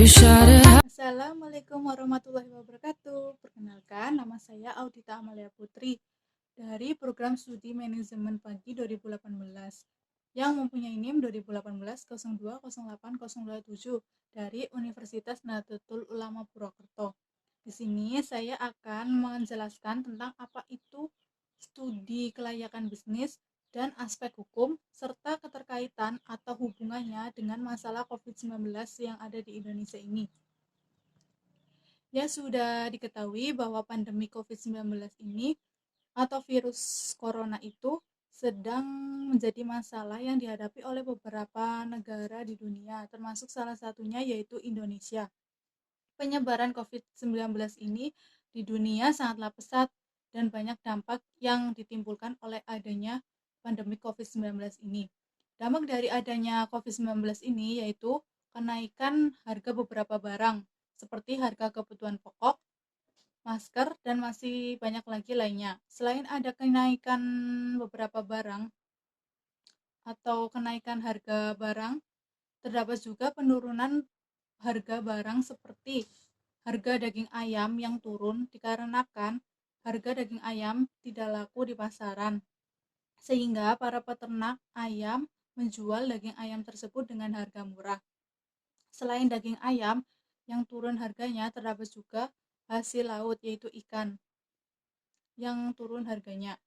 Assalamualaikum warahmatullahi wabarakatuh. Perkenalkan, nama saya Audita Amalia Putri dari program studi manajemen pagi 2018 yang mempunyai NIM 2018-0208-027 dari Universitas Nahdlatul Ulama Purwokerto. Di sini saya akan menjelaskan tentang apa itu studi kelayakan bisnis dan aspek hukum serta keterkaitan atau hubungannya dengan masalah COVID-19 yang ada di Indonesia ini. Ya, sudah diketahui bahwa pandemi COVID-19 ini atau virus corona itu sedang menjadi masalah yang dihadapi oleh beberapa negara di dunia, termasuk salah satunya yaitu Indonesia. Penyebaran COVID-19 ini di dunia sangatlah pesat dan banyak dampak yang ditimbulkan oleh adanya pandemi COVID-19 ini. Dampak dari adanya COVID-19 ini yaitu kenaikan harga beberapa barang, seperti harga kebutuhan pokok, masker, dan masih banyak lagi lainnya. Selain ada kenaikan beberapa barang atau kenaikan harga barang, terdapat juga penurunan harga barang seperti harga daging ayam yang turun dikarenakan harga daging ayam tidak laku di pasaran, sehingga para peternak ayam menjual daging ayam tersebut dengan harga murah. Selain daging ayam yang turun harganya, terdapat juga hasil laut yaitu ikan yang turun harganya.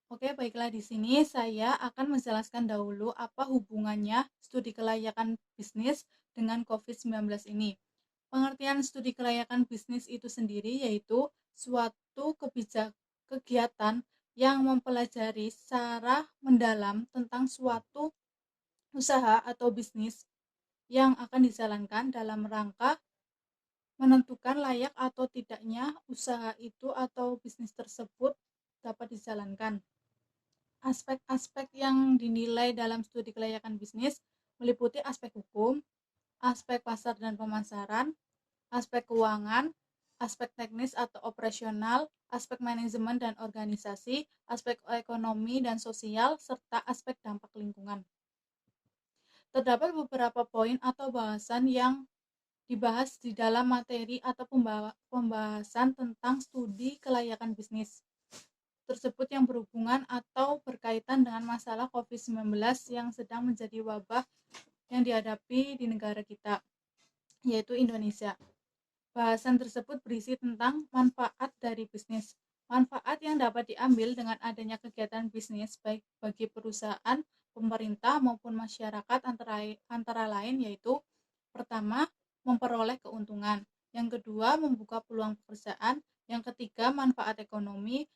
Oke, baiklah, di sini saya akan menjelaskan dahulu apa hubungannya studi kelayakan bisnis dengan COVID-19 ini. Pengertian studi kelayakan bisnis itu sendiri yaitu suatu kegiatan yang mempelajari secara mendalam tentang suatu usaha atau bisnis yang akan dijalankan dalam rangka menentukan layak atau tidaknya usaha itu atau bisnis tersebut dapat dijalankan. Aspek-aspek yang dinilai dalam studi kelayakan bisnis meliputi aspek hukum, aspek pasar dan pemasaran, aspek keuangan, aspek teknis atau operasional, aspek manajemen dan organisasi, aspek ekonomi dan sosial, serta aspek dampak lingkungan. Terdapat beberapa poin atau bahasan yang dibahas di dalam materi atau pembahasan tentang studi kelayakan bisnis tersebut yang berhubungan atau berkaitan dengan masalah COVID-19 yang sedang menjadi wabah yang dihadapi di negara kita, yaitu Indonesia. Bahasan tersebut berisi tentang manfaat dari bisnis. Manfaat yang dapat diambil dengan adanya kegiatan bisnis baik bagi perusahaan, pemerintah maupun masyarakat antara lain yaitu pertama, memperoleh keuntungan. Yang kedua, membuka peluang pekerjaan. Yang ketiga, manfaat ekonomi.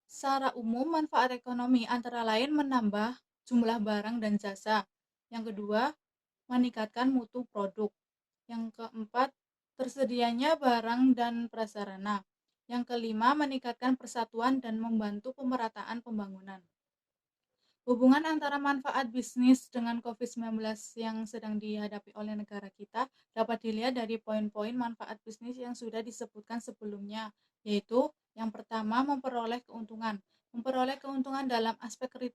Secara umum, manfaat ekonomi antara lain menambah jumlah barang dan jasa. Yang kedua, meningkatkan mutu produk. Yang keempat, tersedianya barang dan prasarana. Yang kelima, meningkatkan persatuan dan membantu pemerataan pembangunan. Hubungan antara manfaat bisnis dengan COVID-19 yang sedang dihadapi oleh negara kita dapat dilihat dari poin-poin manfaat bisnis yang sudah disebutkan sebelumnya, yaitu yang pertama, memperoleh keuntungan. Memperoleh keuntungan dalam aspek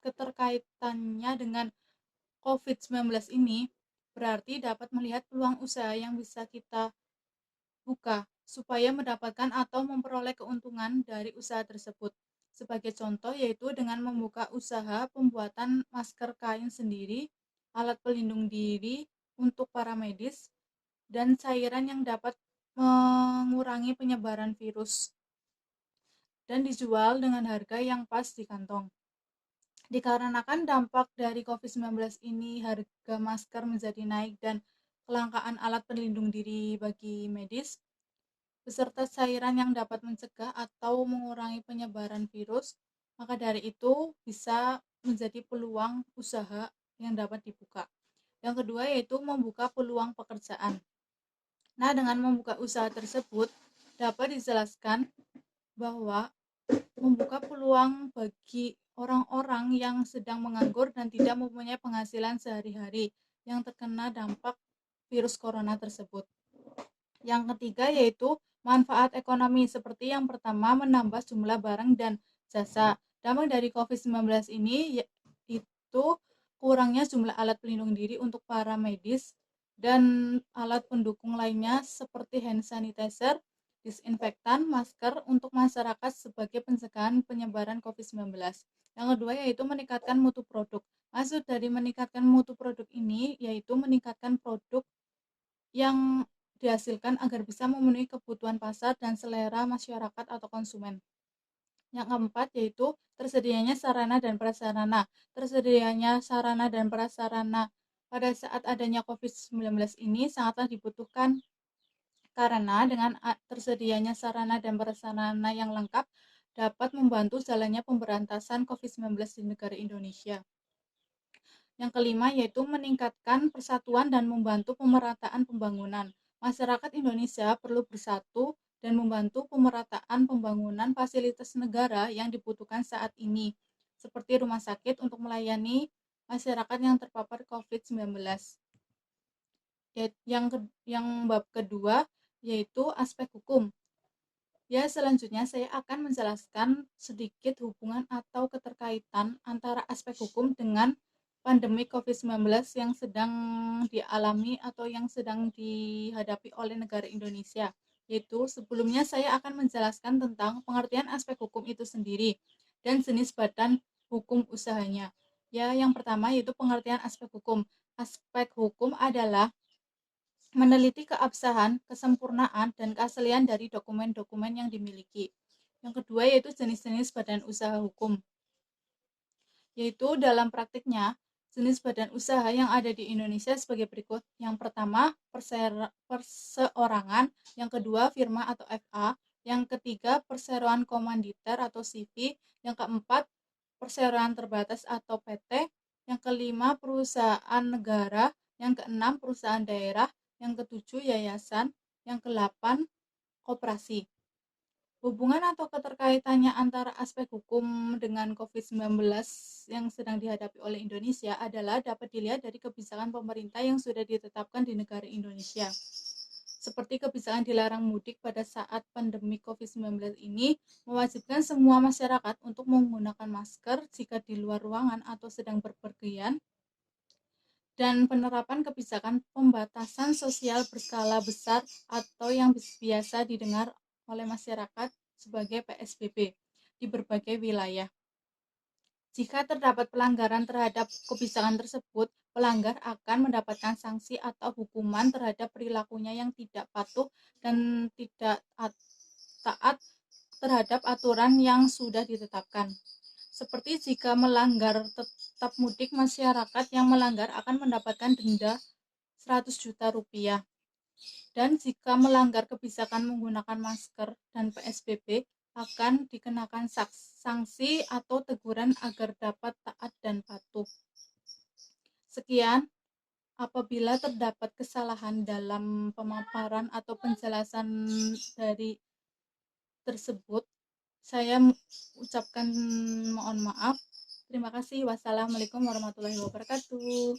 keterkaitannya dengan COVID-19 ini berarti dapat melihat peluang usaha yang bisa kita buka supaya mendapatkan atau memperoleh keuntungan dari usaha tersebut. Sebagai contoh yaitu dengan membuka usaha pembuatan masker kain sendiri, alat pelindung diri untuk para medis, dan cairan yang dapat mengurangi penyebaran virus dan dijual dengan harga yang pas di kantong. Dikarenakan dampak dari COVID-19 ini, harga masker menjadi naik dan kelangkaan alat pelindung diri bagi medis, beserta cairan yang dapat mencegah atau mengurangi penyebaran virus, maka dari itu bisa menjadi peluang usaha yang dapat dibuka. Yang kedua yaitu membuka peluang pekerjaan. Nah, dengan membuka usaha tersebut dapat dijelaskan bahwa membuka peluang bagi orang-orang yang sedang menganggur dan tidak mempunyai penghasilan sehari-hari yang terkena dampak virus corona tersebut. Yang ketiga yaitu manfaat ekonomi, seperti yang pertama menambah jumlah barang dan jasa. Dampak dari COVID-19 ini yaitu kurangnya jumlah alat pelindung diri untuk para medis dan alat pendukung lainnya seperti hand sanitizer, disinfektan, masker untuk masyarakat sebagai pencegahan penyebaran COVID-19. Yang kedua yaitu meningkatkan mutu produk. Maksud dari meningkatkan mutu produk ini yaitu meningkatkan produk yang dihasilkan agar bisa memenuhi kebutuhan pasar dan selera masyarakat atau konsumen. Yang keempat yaitu tersedianya sarana dan prasarana. Tersedianya sarana dan prasarana pada saat adanya COVID-19 ini sangatlah dibutuhkan karena dengan tersedianya sarana dan prasarana yang lengkap dapat membantu jalannya pemberantasan COVID-19 di negara Indonesia. Yang kelima yaitu meningkatkan persatuan dan membantu pemerataan pembangunan. Masyarakat Indonesia perlu bersatu dan membantu pemerataan pembangunan fasilitas negara yang dibutuhkan saat ini, seperti rumah sakit untuk melayani masyarakat yang terpapar COVID-19. Yang bab kedua yaitu aspek hukum. Ya, selanjutnya saya akan menjelaskan sedikit hubungan atau keterkaitan antara aspek hukum dengan pandemi COVID-19 yang sedang dialami atau yang sedang dihadapi oleh negara Indonesia. Yaitu sebelumnya saya akan menjelaskan tentang pengertian aspek hukum itu sendiri dan jenis badan hukum usahanya. Ya, yang pertama yaitu pengertian aspek hukum. Aspek hukum adalah meneliti keabsahan, kesempurnaan, dan keaslian dari dokumen-dokumen yang dimiliki. Yang kedua yaitu jenis-jenis badan usaha hukum. Yaitu dalam praktiknya, jenis badan usaha yang ada di Indonesia sebagai berikut. Yang pertama, perseorangan. Yang kedua, firma atau FA. Yang ketiga, perseroan komanditer atau CV. Yang keempat, perseroan terbatas atau PT. Yang kelima, perusahaan negara. Yang keenam, perusahaan daerah. Yang ketujuh, yayasan. Yang kedelapan, koperasi. Hubungan atau keterkaitannya antara aspek hukum dengan COVID-19 yang sedang dihadapi oleh Indonesia adalah dapat dilihat dari kebijakan pemerintah yang sudah ditetapkan di negara Indonesia. Seperti kebijakan dilarang mudik pada saat pandemi COVID-19 ini, mewajibkan semua masyarakat untuk menggunakan masker jika di luar ruangan atau sedang berpergian, dan penerapan kebijakan pembatasan sosial berskala besar atau yang biasa didengar oleh masyarakat sebagai PSBB di berbagai wilayah. Jika terdapat pelanggaran terhadap kebijakan tersebut, pelanggar akan mendapatkan sanksi atau hukuman terhadap perilakunya yang tidak patuh dan tidak taat terhadap aturan yang sudah ditetapkan. Seperti jika melanggar tetap mudik, masyarakat yang melanggar akan mendapatkan denda 100 juta rupiah. Dan jika melanggar kebijakan menggunakan masker dan PSBB, akan dikenakan sanksi atau teguran agar dapat taat dan patuh. Sekian, apabila terdapat kesalahan dalam pemaparan atau penjelasan dari tersebut, saya ucapkan mohon maaf. Terima kasih. Wassalamualaikum warahmatullahi wabarakatuh.